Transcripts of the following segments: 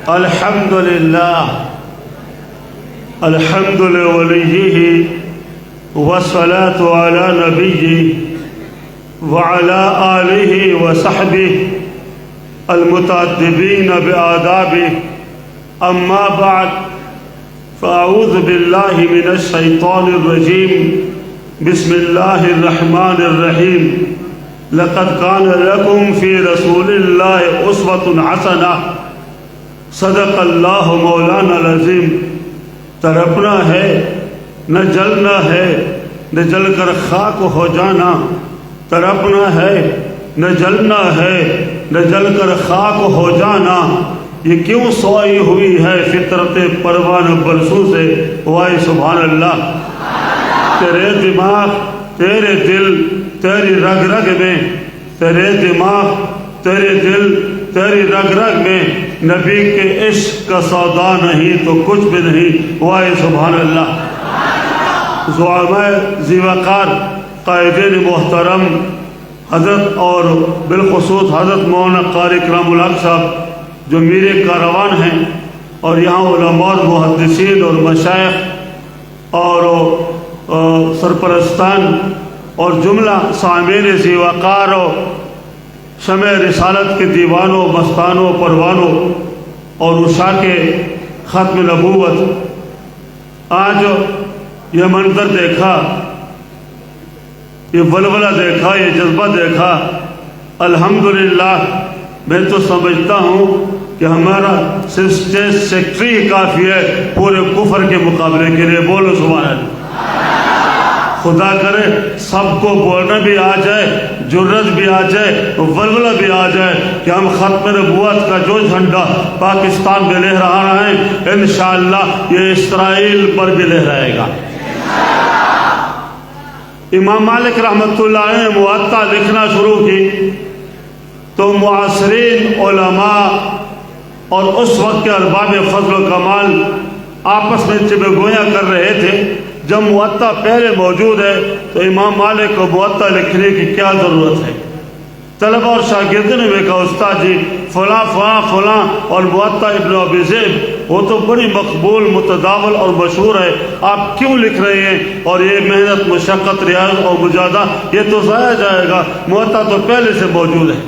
الحمد لله الحمد لوليه والصلاة على نبيه وعلى آله وصحبه المتأدبين بآدابه. أما بعد فأعوذ بالله من الشيطان الرجيم. بسم الله الرحمن الرحيم. لقد كان لكم في رسول الله أسوة حسنة. صدق اللہ مولانا العظیم. تڑپنا ہے نہ جلنا ہے نہ جل کر خاک ہو جانا. تڑپنا ہے نہ جلنا ہے نہ جل کر خاک ہو جانا. یہ کیوں سوئی ہوئی ہے فطرت پروان برسوں سے. وائے سبحان اللہ. تیرے دماغ تیرے دل تیری رگ رگ میں، تیرے دماغ تیرے دل تیری رگ رگ میں نبی کے عشق کا سودا نہیں تو کچھ بھی نہیں. وائے سبحان اللہ. زعماء ذی وقار قائدین محترم حضرت اور بالخصوص حضرت مولانا قاری کرام الحق صاحب جو میرے کاروان ہیں، اور یہاں علماء اور محدثین اور مشائخ اور سرپرستان اور جملہ سامعین ذی وقار و شمع رسالت کے دیوانوں مستانوں پروانوں اور عشاء کے ختم نبوت، آج یہ منظر دیکھا، یہ ولولہ دیکھا، یہ جذبہ دیکھا، الحمدللہ میں تو سمجھتا ہوں کہ ہمارا صرف اسٹیٹ سیکٹری ہی کافی ہے پورے کفر کے مقابلے کے لیے. بولو سبحان اللہ. خدا کرے سب کو بولنا بھی آ جائے، جرت بھی آ جائے، ولولہ بھی آ جائے کہ ہم ختم نبوت کا جو جھنڈا پاکستان میں لہرا رہے ہیں انشاءاللہ یہ اسرائیل پر بھی لہرائے گا. امام مالک رحمۃ اللہ علیہ نے موطا لکھنا شروع کی تو معاصرین علماء اور اس وقت کے ارباب فضل و کمال آپس میں چبے گویاں کر رہے تھے. جب موطا پہلے موجود ہے تو امام مالک کو موطا لکھنے کی کیا ضرورت ہے؟ طلبہ اور شاگردوں نے بھی کہا استاد جی فلاں فلاں فلاں اور موطا ابن ابی ذئب وہ تو بڑی مقبول متداول اور مشہور ہے، آپ کیوں لکھ رہے ہیں؟ اور یہ محنت مشقت ریاضت اور مجاہدہ یہ تو ضائع جائے گا، موطا تو پہلے سے موجود ہے.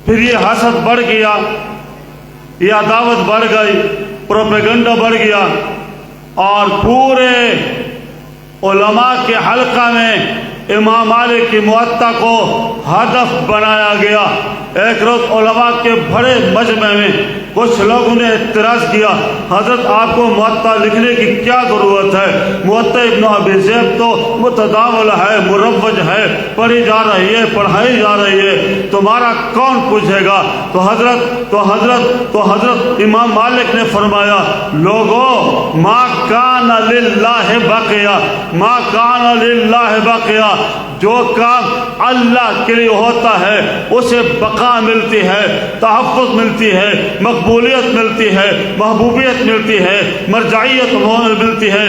پھر یہ حسد بڑھ گیا، یہ عداوت بڑھ گئی، پروپیگنڈا بڑھ گیا، اور پورے علماء کے حلقہ میں امام مالک کی موطا کو ہدف بنایا گیا. ایک روز علماء کے بڑے مجمع میں کچھ لوگوں نے اعتراض کیا حضرت آپ کو موطا لکھنے کی کیا ضرورت ہے؟ موطا ابن ابی ذئب تو متداول ہے، مروج ہے، پڑھی جا رہی ہے، پڑھائی جا رہی ہے، تمہارا کون پوچھے گا؟ تو حضرت امام مالک نے فرمایا لوگو ما کان للہ بقیہ، ما کان للہ بقیہ، جو کام اللہ کے لیے ہوتا ہے اسے بقا ملتی ہے، تحفظ ملتی ہے، مقبولیت ملتی ہے، محبوبیت ملتی ہے، مرجعیت ملتی ہے،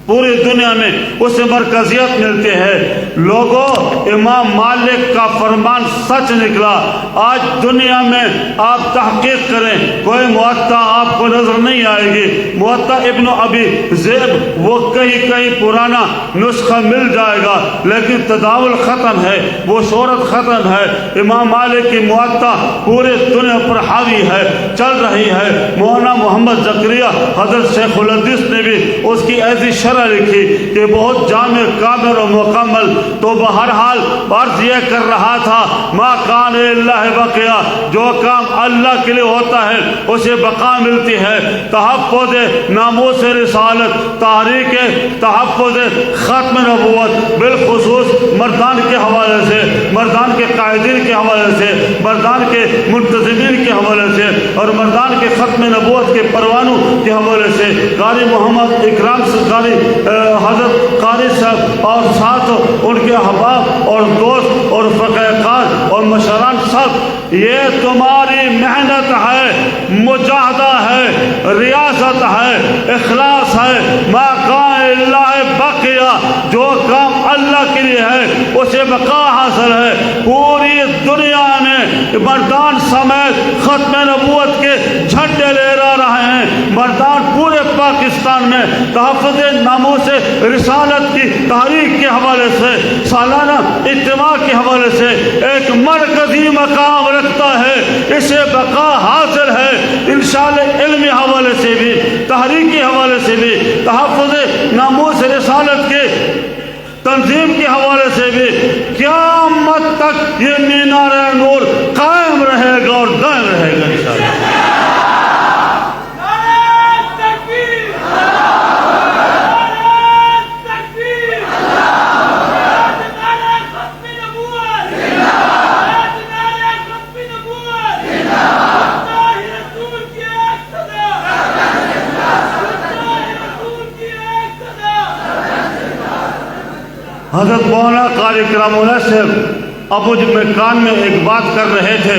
پوری دنیا میں اسے مرکزیت ملتی ہے. لوگوں امام مالک کا فرمان سچ نکلا. آج دنیا میں آپ تحقیق کریں کوئی موطا آپ کو نظر نہیں آئے گی. موطا ابن ابی ذئب وہ کہیں پرانا نسخہ مل جائے گا لیکن تداول ختم ہے، وہ شہرت ختم ہے. امام مالک کی موطا پورے دنیا پر حاوی ہے، چل رہی ہے. مولانا محمد زکریا حضرت شیخ الحدیث نے بھی اس کی ایسی شرح لکھی کہ بہت جامع کامل و مکمل. تو بہرحال عرض یہ کر رہا تھا ما کان للہ بقیہ، جو کام اللہ کے لیے ہوتا ہے اسے بقا ملتی ہے. تحفظ ناموس رسالت، تحریک تحفظ ختم نبوت بالخصوص مردان کے حوالے سے، مردان کے قائدین کے حوالے سے، مردان کے منتظمین کے حوالے سے اور مردان کے ختم نبوت کے پروانوں کے حوالے سے قاری محمد اکرام قاری حضرت قاری صاحب اور ساتھ ان کے احباب اور دوست اور فقہ قار اور مشران صاحب، یہ تمہاری محنت ہے، مجاہدہ ہے، ریاست ہے، اخلاص ہے. ما کان اللہ بقیہ، جو کام اللہ کے لیے ہے اسے بقا حاصل ہے. پوری دنیا نے مردان سمیت ختم نبوت کے جھنڈے لہرا رہے ہیں۔ مردان پورے پاکستان میں تحفظ ناموس رسالت کی تحریک کے حوالے سے، سالانہ اجتماع کے حوالے سے ایک مرکزی مقام رکھتا ہے، اسے بقا حاصل ہے انشاءاللہ۔ علمی حوالے سے بھی، تحریکی حوالے سے بھی، تحفظ ناموس رسالت کے تنظیم کے حوالے سے بھی قیامت تک یہ مینار نور قائم رہے گا اور دائم رہے گا انشاءاللہ۔ حضرت مولانا قاری کرام اللہ صاحب ابو جب میں کان میں ایک بات کر رہے تھے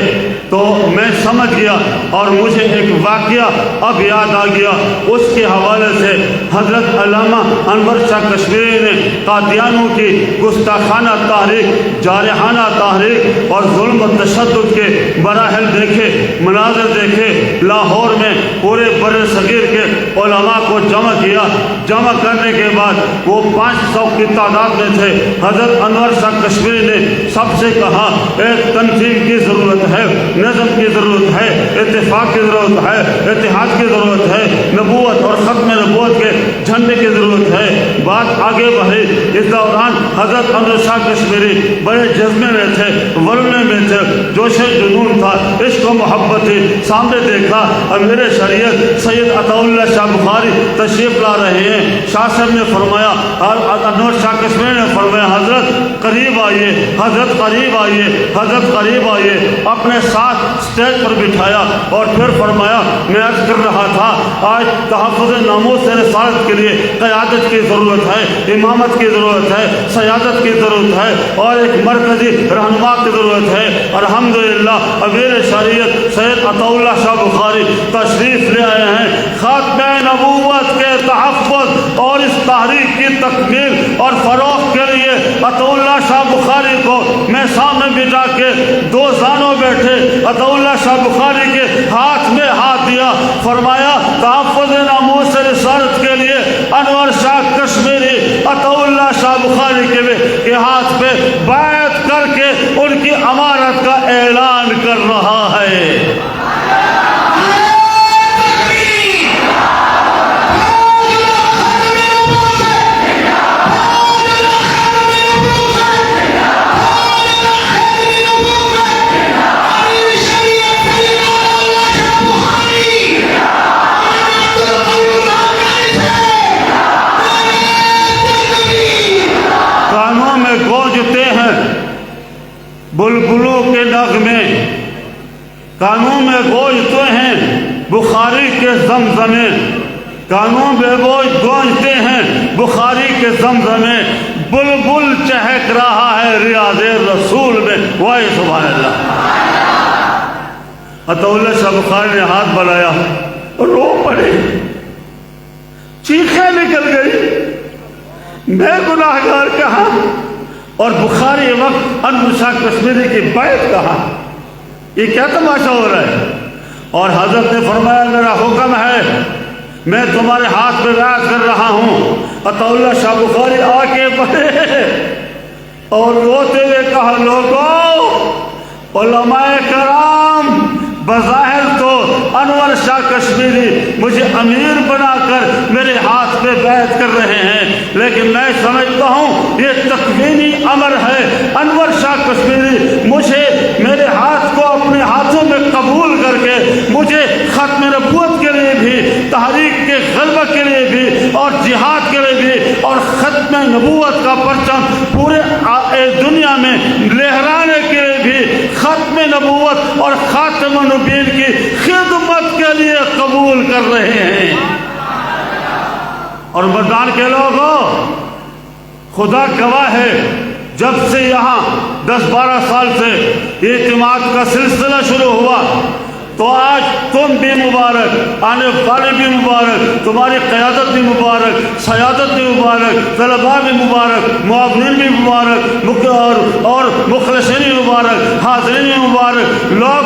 تو میں سمجھ گیا اور مجھے ایک واقعہ اب یاد آ گیا۔ اس کے حوالے سے حضرت علامہ انور شاہ کشمیری نے قادیانوں کی گستاخانہ تحریک، جارحانہ تحریک اور ظلم و تشدد کے مراحل دیکھے، مناظر دیکھے۔ لاہور میں پورے بر صغیر کے علماء کو جمع کیا، جمع کرنے کے بعد وہ 500 کی تعداد میں تھے۔ حضرت انور شاہ کشمیری نے سب سے کہا ایک تنظیم کی ضرورت ہے، نظم کی ضرورت ہے، اتفاق کی ضرورت ہے، اتحاد کی ضرورت ہے، نبوت اور ختم نبوت کے جھنڈے کی ضرورت ہے۔ بات آگے بڑھی۔ اس دوران حضرت انور شاہ کشمیری بڑے جذبے میں تھے، ورنے میں تھے، جوش جنون تھا، عشق و محبت تھی۔ سامنے دیکھا امیر شریعت سید عطا اللہ شاہ بخاری تشریف لا رہے ہیں۔ شاہ صاحب نے فرمایا، انور شاہ کشمیری نے فرمایا حضرت قریب آئیے، حضرت قریب آئیے، حضرت قریب آئیے۔ اپنے ساتھ سٹیج پر بٹھایا اور پھر فرمایا میں عرض کر رہا تھا آج تحفظ ناموس رسالت کے لیے قیادت کی ضرورت ہے، امامت کی ضرورت ہے، سیادت کی ضرورت ہے اور ایک مرکزی رہنما کی ضرورت ہے۔ الحمدللہ امیر شریعت سید عطا اللہ شاہ بخاری تشریف لے آئے ہیں۔ خاتمہ نبوت کے تحفظ اور اس تحریک کی تکمیل اور فروغ کے لیے عطا اللہ شاہ بخاری کو میں سامنے بٹھا کے دو زانوں بیٹھے، عطا اللہ شاہ بخاری کے ہاتھ میں ہاتھ دیا، فرمایا تحفظ ناموس رسالت کے لیے انور شاہ کشمیری عطا اللہ شاہ بخاری کے ہاتھ پہ بیعت کر کے ان کی امارت کا اعلان کر رہا ہے۔ بلبلوں کے نغمے کانوں میں گونجتے ہیں، بخاری کے زمزمے کانوں میں گونجتے ہیں، بخاری کے زمزمے بلبل چہک رہا ہے ریاض رسول میں، وائے سبحان اللہ۔ عطا اللہ شاہ بخاری نے ہاتھ بڑھایا، رو پڑے، چیخیں نکل گئی، میں گناہگار کہاں، اور بخاری وقت انور شاہ کشمیری کی بیعت کہا۔ یہ کیا تماشا ہو رہا ہے؟ اور حضرت نے فرمایا میرا حکم ہے، میں تمہارے ہاتھ پہ بیعت کر رہا ہوں۔ عطا اللہ شاہ بخاری آ کے بڑھے اور روتے ہوئے کہا لوگوں، علماء کرام بظاہر تو انور شاہ کشمیری مجھے امیر بنا کر میرے ہاتھ پہ بیعت کر رہے ہیں، لیکن میں سمجھتا ہوں یہ تکوینی امر ہے۔ انور شاہ کشمیری مجھے میرے ہاتھ کو اپنے ہاتھوں میں قبول کر کے مجھے ختم نبوت کے لیے بھی، تحریک کے غلبہ کے لیے بھی اور جہاد کے لیے بھی اور ختم نبوت کا پرچم پورے دنیا میں لہرانے کے لیے بھی، ختم نبوت اور خاتم النبیین کی خدمت کے لیے قبول کر رہے ہیں۔ اور مردان کے لوگوں، خدا گواہ ہے، جب سے یہاں 10-12 سال سے یہ اعتماد کا سلسلہ شروع ہوا تو آج تم بھی مبارک، آنے والے بھی مبارک، تمہاری قیادت بھی مبارک، سیادت بھی مبارک، طلباء بھی مبارک، معاونین بھی مبارک اور مخلصین بھی مبارک، حاضرین بھی مبارک، لوگ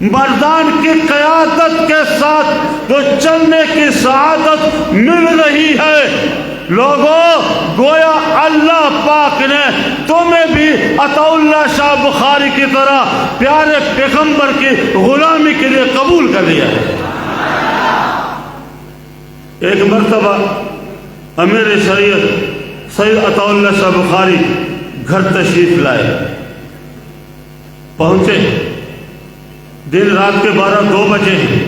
مردان کی قیادت کے ساتھ جو چلنے کی سعادت مل رہی ہے، لوگوں گویا اللہ پاک نے تمہیں بھی عطا اللہ شاہ بخاری کی طرح پیارے پیغمبر کی غلامی کے لیے قبول کر لیا ہے۔ ایک مرتبہ امیر شریعت سید عطا اللہ شاہ بخاری گھر تشریف لائے، پہنچے، دن رات کے 12-2 بجے ہیں،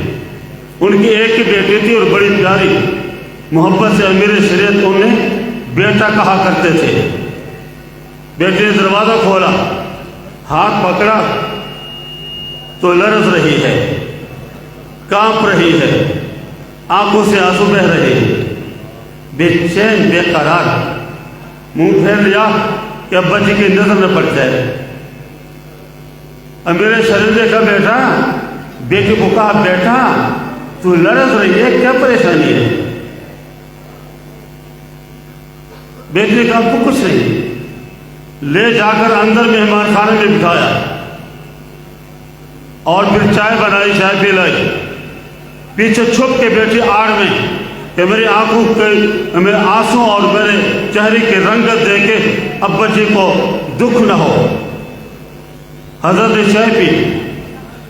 ان کی ایک ہی بیٹی تھی اور بڑی پیاری، محبت سے امیر شریعت انہیں بیٹا کہا کرتے تھے۔ بیٹی نے دروازہ کھولا، ہاتھ پکڑا تو لرز رہی ہے، کانپ رہی ہے، آنکھوں سے آنسو بہ رہے ہیں، بے چین بے قرار، منہ پھیر لیا کہ ابا جی کی نظر نہ پڑ جائے۔ امیر شریعت نے کہا بیٹا، بیٹی کو کہا بیٹا تو لرز رہی ہے، کیا پریشانی ہے؟ بیٹی نے کہا آپ کو کچھ نہیں، لے جا کر اندر مہمان خانے میں بٹھایا اور پھر چائے بنائی، چائے پلائی، پیچھے چھپ کے بیٹی آڑ میں کہ میری آنکھوں کے میرے آنسوں اور میرے چہرے کی رنگت دے کے ابا جی کو دکھ نہ ہو۔ حضرت نے چائے پی،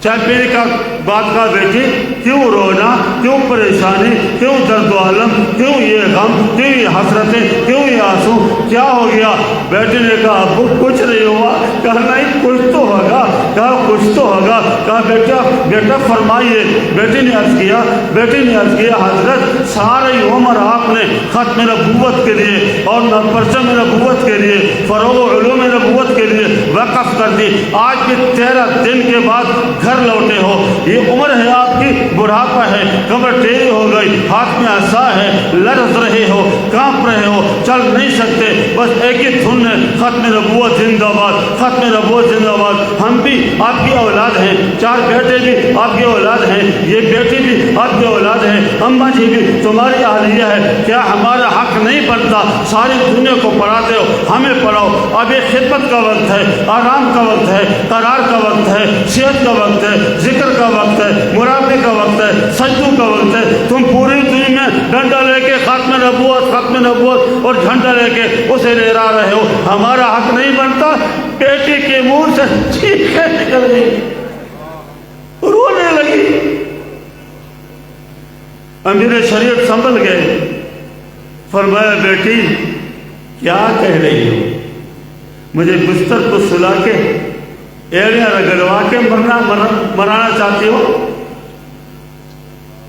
چائے پینے کا بات کہا بیٹی کیوں رونا، کیوں پریشانی، کیوں درد و علم، کیوں یہ غم، کیوں یہ حسرتیں، کیوں یہ آنسو، کیا ہو گیا؟ بیٹی نے کہا ابو کچھ نہیں ہوا۔ کہا نہیں کچھ تو ہوگا، کہا کچھ تو ہوگا۔ کہا بیٹا فرمائیے۔ بیٹی نے عرض کیا حضرت ساری عمر آپ نے ختم نبوت کے لیے اور پرچم نبوت کے لیے، فروغ علوم نبوت کے لیے وقف کر دی، آج بھی 13 دن کے بعد گھر لوٹے ہو، یہ عمر ہے آپ کی، بڑھاپا ہے، کمر ٹیڑھی ہو گئی، ہاتھ میں عصا ہے، لرز رہے ہو، کانپ رہے ہو، چل نہیں سکتے، بس ایک ہی دھن ہے ختم نبوت زندہ باد، ختم نبوت زندہ باد۔ ہم بھی آپ کی اولاد ہیں، 4 بیٹے بھی آپ کی اولاد ہیں، یہ بیٹی بھی آپ کی اولاد ہے، اماں جی بھی تمہاری اہلیہ ہے، کیا ہمارا حق نہیں بنتا؟ ساری دنیا کو پڑھاتے ہو، ہمیں پڑھاؤ۔ اب یہ خدمت کا وقت ہے، آرام کا وقت ہے، قرار کا وقت ہے، صحت کا وقت ہے، ذکر کا وقت ہے، مراقبے کا وقت ہے، سجدوں کا وقت ہے۔ تم پوری دنیا میں ڈنڈا لے کے ختم نبوت اور جھنڈا لے کے اسے لہرا رہے ہو، ہمارا حق نہیں بنتا؟ بیٹی کے منہ سے چیخیں نکل گئی، رونے لگی۔ امیر شریعت سنبھل گئے، فرمایا بیٹی کیا کہہ رہی ہو؟ مجھے بستر کو سلا کے ایڑیاں رگڑوا کے مرانا چاہتی ہو؟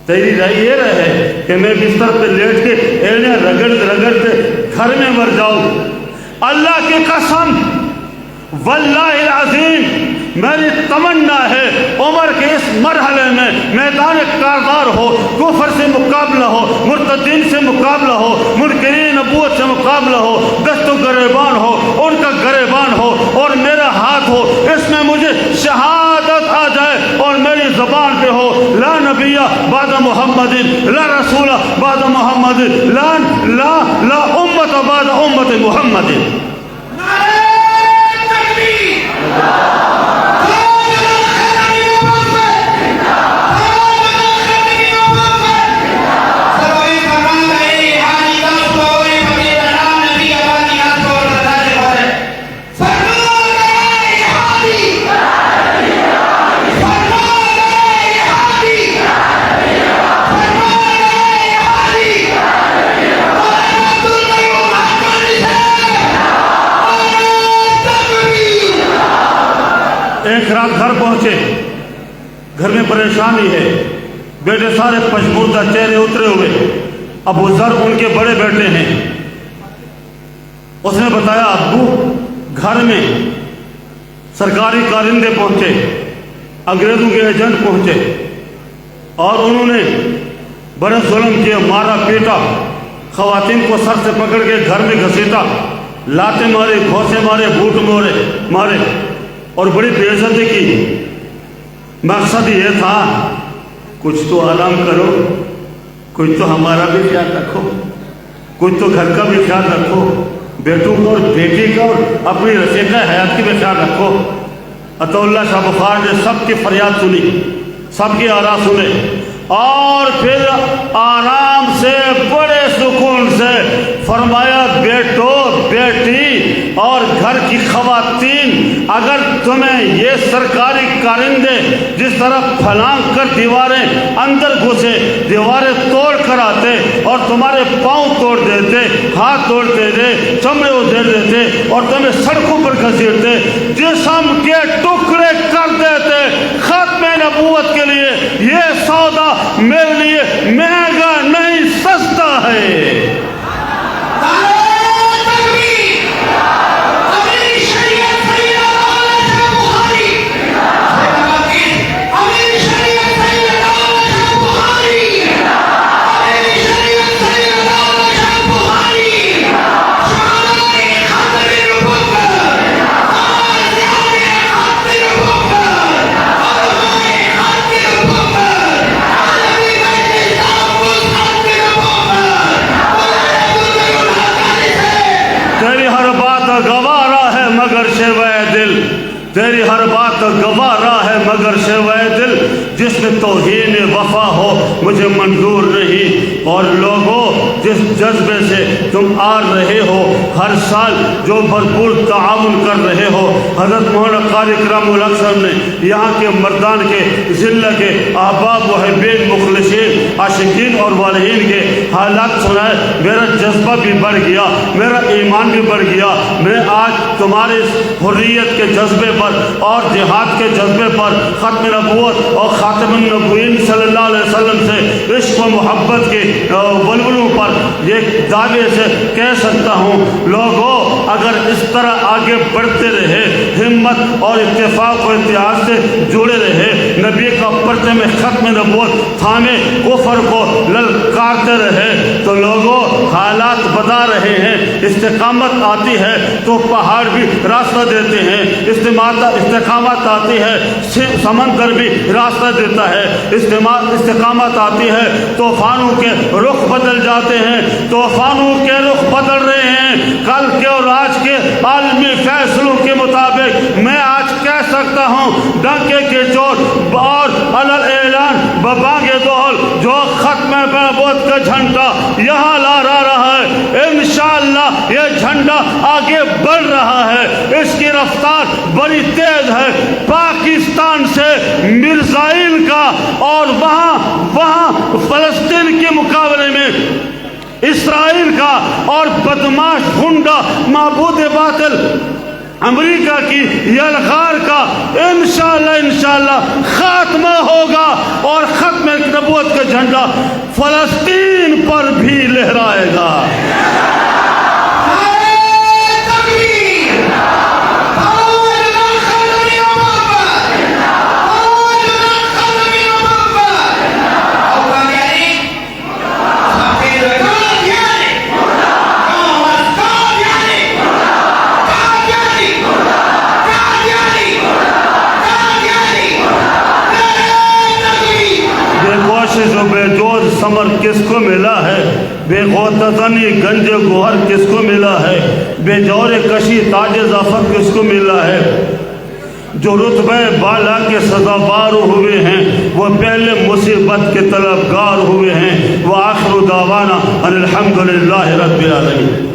تیری رائے یہ رہے کہ میں بستر پہ لیٹ کے ایڑیاں رگڑتے گھر میں مر جاؤں؟ اللہ کی قسم واللہ العظیم میری تمنا ہے عمر کے اس مرحلے میں میدان کارزار ہو، کفر سے مقابلہ ہو، مرتدین سے مقابلہ ہو، منکرین نبوت سے مقابلہ ہو، دست و گریبان ہو، ان کا گریبان ہو اور میرا ہاتھ ہو، اس میں مجھے شہادت آ جائے اور میری زبان پہ ہو لا نبی بعد محمد، لا رسول بعد محمد، لا امت بعد امت محمد۔ ایک رات گھر پہنچے، گھر میں پریشانی ہے، بیٹے سارے پشموردہ، چہرے اترے ہوئے۔ ابو ذر ان کے بڑے بیٹے ہیں، اس نے بتایا ابو گھر میں سرکاری کارندے پہنچے، انگریزوں کے ایجنٹ پہنچے اور انہوں نے بڑے ظلم کیے، مارا پیٹا، خواتین کو سر سے پکڑ کے گھر میں گھسیٹا، لاتے مارے، گھوسے مارے، بوٹ مارے اور بڑی بے عزتی کی۔ مقصد یہ تھا کچھ تو آرام کرو، کچھ تو ہمارا بھی خیال رکھو، کچھ تو گھر کا بھی خیال رکھو، بیٹوں کا اور بیٹی کا اور اپنی رفیقہ حیات کی بھی خیال رکھو۔ عطا اللہ شاہ بخار نے سب کی فریاد سنی، سب کی آرا سنے، اور پھر آرام سے بڑے سکون سے فرمایا بیٹو بیٹی اور گھر کی خواتین، اگر تمہیں یہ سرکاری کارندے جس طرح پھلانگ کر دیواریں اندر گھسے، دیواریں توڑ کر آتے اور تمہارے پاؤں توڑ دیتے، ہاتھ توڑ دیتے، چمڑے ادھیڑ دیتے اور تمہیں سڑکوں پر گھسیٹتے، جسم کے ٹکڑے کر دیتے، ختم نبوت کے لیے یہ سودا میرے لیے مہنگا نہیں، سستا ہے۔ گوارا ہے مگر شیوائے دل، تیری ہر بات گوارا ہے مگر شیوائے دل، جس میں توہین وفا ہو مجھے منظور نہیں۔ اور لوگوں جس جذبے سے تم آ رہے ہو، ہر سال جو بھرپور تعاون کر رہے ہو، حضرت مولانا قاری کرام الحق نے یہاں کے مردان کے ضلع کے احباب محبین مخلصین عاشقین اور والہین کے حالات سنائے، میرا جذبہ بھی بڑھ گیا، میرا ایمان بھی بڑھ گیا۔ میں آج تمہارے حریت کے جذبے پر اور جہاد کے جذبے پر، ختم نبوت اور خاتم النبوین صلی اللہ علیہ وسلم سے عشق و محبت کے بلبلوں پر یہ دعوے سے کہہ سکتا ہوں، لوگوں اگر اس طرح آگے بڑھتے رہے، ہمت اور اتفاق و اتحاد سے جڑے رہے، نبی کا پرچم ختم نبوت تھامے کفر کو للکارتے رہے، تو لوگوں حالات بتا رہے ہیں، استقامت آتی ہے تو پہاڑ بھی راستہ دیتے ہیں، استقامت آتی ہے سمندر بھی راستہ دیتا ہے، استقامت آتی ہے طوفانوں کے رخ بدل جاتے ہیں، طوفانوں کے رخ بدل رہے ہیں کل کے اور آج کے عالمی فیصلوں کے مطابق۔ میں آج کہہ سکتا ہوں ڈنکے کے چوٹ اور علل اعلان ببانگ دول جو ختم نبوت کا جھنڈا یہاں لا رہا ہے، انشاءاللہ یہ جھنڈا آگے بڑھ رہا ہے، اس کی رفتار بڑی تیز ہے، پاکستان سے میزائل کا اور وہاں فلسطین کے مقابلے میں اسرائیل کا اور بدماش گنڈا معبود باطل امریکہ کی یلغار کا انشاءاللہ خاتمہ ہوگا، اور ختم نبوت کا جھنڈا فلسطین پر بھی لہرائے گا۔ بے جوز ثمر کس کو ملا ہے، بے غوطنی گنج گوہر کس کو ملا ہے، بے جور کشی تاج ظفر کس کو ملا ہے، جو رتبہ بالا کے سزاوار ہوئے ہیں وہ پہلے مصیبت کے طلبگار ہوئے ہیں۔ وآخر دعوانا ان الحمدللہ رب العالمین۔